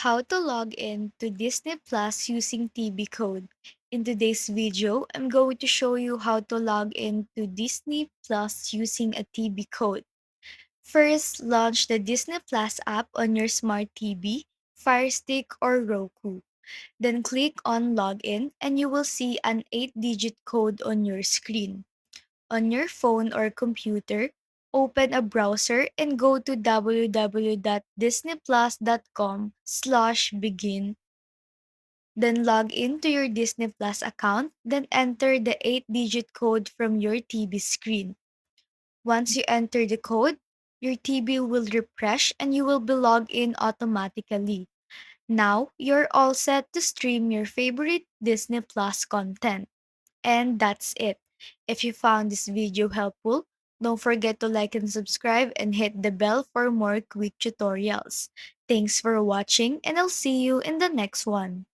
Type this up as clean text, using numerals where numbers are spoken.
How to log in to Disney Plus using TB code. In today's video, I'm going to show you how to log in to Disney Plus using a TB code. First, launch the Disney Plus app on your smart TV, Fire Stick, or Roku. Then click on Login and you will see an 8-digit code on your screen. On your phone or computer, open a browser and go to www.disneyplus.com/begin. Then log in to your Disney Plus account, then enter the 8-digit code from your TV screen. Once you enter the code, your TV will refresh and you will be logged in automatically. Now, you're all set to stream your favorite Disney Plus content. And that's it. If you found this video helpful, don't forget to like and subscribe and hit the bell for more quick tutorials. Thanks for watching and I'll see you in the next one.